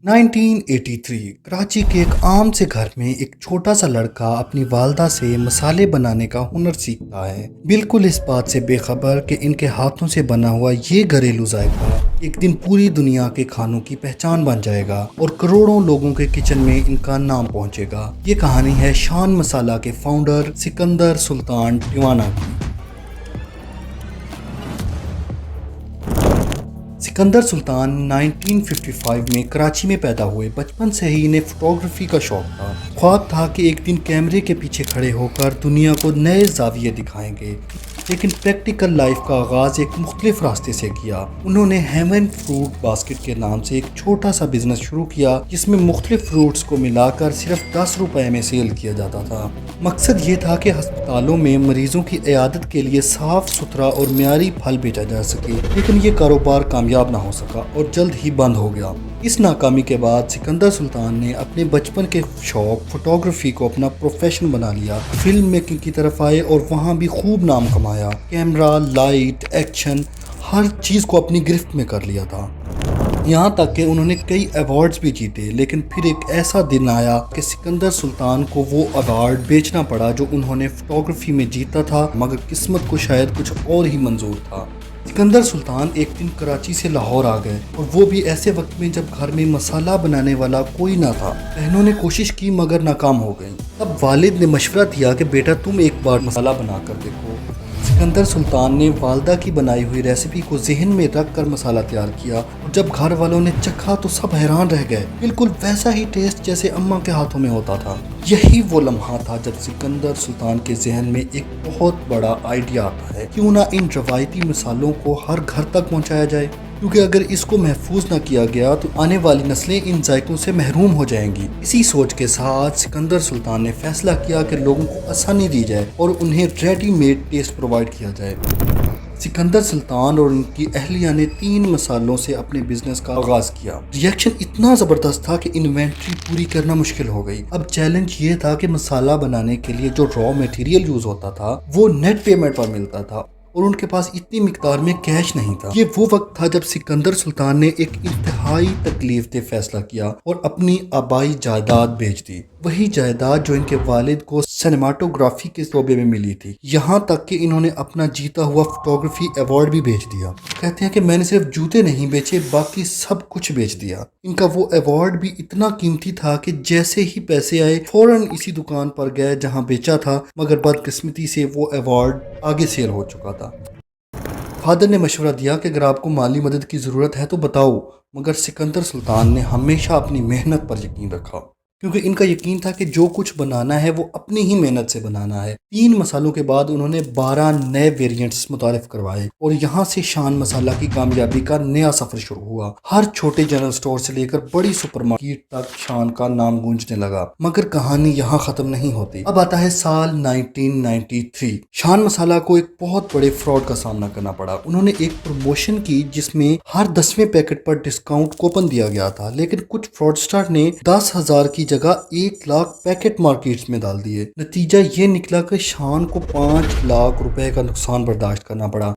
1983 कराची के एक आम से घर में एक छोटा सा लड़का अपनी वालदा से मसाले बनाने का हुनर सीखता है, बिल्कुल इस बात से बेखबर कि इनके हाथों से बना हुआ ये घरेलू जायका एक दिन पूरी दुनिया के खानों की पहचान बन जाएगा और करोड़ों लोगों के किचन में इनका नाम पहुंचेगा। ये कहानी है शान मसाला के फाउंडर सिकंदर सुल्तान टिवाना की। सिकंदर सुल्तान 1955 में कराची में पैदा हुए। बचपन से ही इन्हें फोटोग्राफी का शौक था। ख्वाब था कि एक दिन कैमरे के पीछे खड़े होकर दुनिया को नए जाविये दिखाएंगे, लेकिन प्रैक्टिकल लाइफ का आगाज़ एक मुख्तलिफ रास्ते से किया। उन्होंने हेवन फ्रूट बास्केट के नाम से एक छोटा सा बिजनेस शुरू किया, जिसमें मुख्तलिफ फ्रूट्स को मिलाकर सिर्फ 10 रुपए में सेल किया जाता था। मकसद ये था कि हस्पतालों में मरीजों की इयादत के लिए साफ सुथरा और मियारी फल बेचा जा सके, लेकिन ये कारोबार कामयाब ना हो सका और जल्द ही बंद हो गया। इस नाकामी के बाद सिकंदर सुल्तान ने अपने बचपन के शौक फोटोग्राफी को अपना प्रोफेशन बना लिया। फिल्म मेकिंग की तरफ आए और वहाँ भी खूब नाम कमाया। कैमरा, लाइट, एक्शन, हर चीज़ को अपनी गिरफ्त में कर लिया था। यहाँ तक कि उन्होंने कई अवार्ड्स भी जीते, लेकिन फिर एक ऐसा दिन आया कि सिकंदर सुल्तान को वो अवार्ड बेचना पड़ा जो उन्होंने फोटोग्राफी में जीता था, मगर किस्मत को शायद कुछ और ही मंजूर था। सिकंदर सुल्तान एक दिन कराची से लाहौर आ गए, और वो भी ऐसे वक्त में जब घर में मसाला बनाने वाला कोई ना था। बहनों ने कोशिश की मगर नाकाम हो गई। तब वालिद ने मशवरा दिया कि बेटा तुम एक बार मसाला बना कर देखो। सिकंदर सुल्तान ने वालदा की बनाई हुई रेसिपी को जहन में रख कर मसाला तैयार किया, और जब घर वालों ने चखा तो सब हैरान रह गए। बिल्कुल वैसा ही टेस्ट जैसे अम्मा के हाथों में होता था। यही वो लम्हा था जब सिकंदर सुल्तान के जहन में एक बहुत बड़ा आइडिया आता है, क्यों ना इन रवायती मसालों को हर घर तक पहुंचाया जाए, क्योंकि अगर इसको महफूज ना किया गया तो आने वाली नस्लें इन जायकों से महरूम हो जाएंगी। इसी सोच के साथ सिकंदर सुल्तान ने फैसला किया कि लोगों को आसानी दी जाए और उन्हें रेडी मेड टेस्ट प्रोवाइड किया जाए। सिकंदर सुल्तान और उनकी अहलिया ने 3 मसालों से अपने बिजनेस का आगाज किया। रिएक्शन इतना ज़बरदस्त था कि इन्वेंट्री पूरी करना मुश्किल हो गई। अब चैलेंज ये था कि मसाला बनाने के लिए जो रॉ मटेरियल यूज होता था वो नेट पेमेंट पर मिलता था, और उनके पास इतनी मिकदार में कैश नहीं था। ये वो वक्त था जब सिकंदर सुल्तान ने एक इंतहाई तकलीफ दे फैसला किया और अपनी आबाई जायदाद बेच दी। वही जायदाद जो इनके वालिद को सिनेमाटोग्राफी के शोबे में मिली थी। यहाँ तक कि इन्होंने अपना जीता हुआ फोटोग्राफी अवार्ड भी बेच दिया। कहते हैं कि मैंने सिर्फ जूते नहीं बेचे, बाकी सब कुछ बेच दिया। इनका वो अवार्ड भी इतना कीमती था कि जैसे ही पैसे आए फौरन इसी दुकान पर गए जहाँ बेचा था, मगर बदकिस्मती से वो अवार्ड आगे सेल हो चुका था। फादर ने मशवरा दिया कि अगर आपको माली मदद की ज़रूरत है तो बताओ, मगर सिकंदर सुल्तान ने हमेशा अपनी मेहनत पर यकीन रखा, क्योंकि इनका यकीन था कि जो कुछ बनाना है वो अपनी ही मेहनत से बनाना है। 3 मसालों के बाद उन्होंने 12 नए वेरिएंट्स मुतारिफ करवाए, और यहाँ से शान मसाला की कामयाबी का नया सफर शुरू हुआ। हर छोटे जनरल स्टोर से लेकर बड़ी सुपरमार्केट तक शान का नाम गूंजने लगा। मगर कहानी यहाँ खत्म नहीं होती। अब आता है साल 1993। शान मसाला को एक बहुत बड़े फ्रॉड का सामना करना पड़ा। उन्होंने एक प्रमोशन की जिसमें हर 10वें पैकेट पर डिस्काउंट कूपन दिया गया था, लेकिन कुछ फ्रॉडस्टर ने 10,000 की जगह 1 लाख पैकेट मार्केट्स में डाल दिए। नतीजा ये निकला कि शान को 5 लाख रुपए का नुकसान बर्दाश्त करना पड़ा।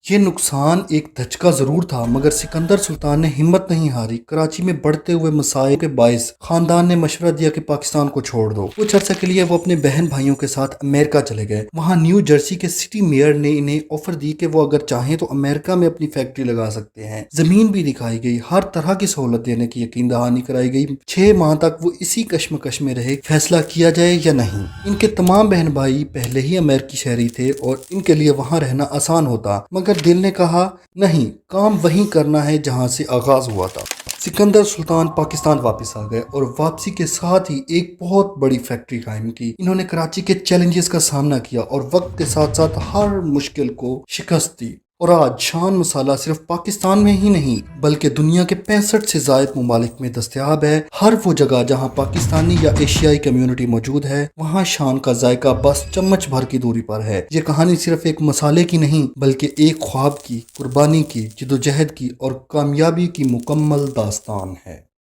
ये नुकसान एक धचका जरूर था, मगर सिकंदर सुल्तान ने हिम्मत नहीं हारी। कराची में बढ़ते हुए मसाइल के बायस खानदान ने मशवरा दिया कि पाकिस्तान को छोड़ दो। कुछ अर्से के लिए वो अपने बहन भाइयों के साथ अमेरिका चले गए। वहाँ न्यू जर्सी के सिटी मेयर ने इन्हें ऑफर दी कि वो अगर चाहें तो अमेरिका में अपनी फैक्ट्री लगा सकते हैं। जमीन भी दिखाई गई, हर तरह की सहूलत देने की यकीन दहानी कराई गई। 6 माह तक वो इसी कश्मकश में रहे, फैसला किया जाए या नहीं। इनके तमाम बहन भाई पहले ही अमेरिकी शहरी थे और इनके लिए वहाँ रहना आसान होता, मगर दिल ने कहा नहीं, काम वहीं करना है जहां से आगाज हुआ था। सिकंदर सुल्तान पाकिस्तान वापस आ गए और वापसी के साथ ही एक बहुत बड़ी फैक्ट्री कायम की। इन्होंने कराची के चैलेंजेस का सामना किया और वक्त के साथ साथ हर मुश्किल को शिकस्त दी, और आज शान मसाला सिर्फ पाकिस्तान में ही नहीं बल्कि दुनिया के 65 से ज़ायद मुमालिक में दस्तयाब है। हर वो जगह जहां पाकिस्तानी या एशियाई कम्युनिटी मौजूद है, वहां शान का जायका बस चम्मच भर की दूरी पर है। ये कहानी सिर्फ एक मसाले की नहीं बल्कि एक ख्वाब की, कुर्बानी की, जिद्दोजहद की और कामयाबी की मुकम्मल दास्तान है।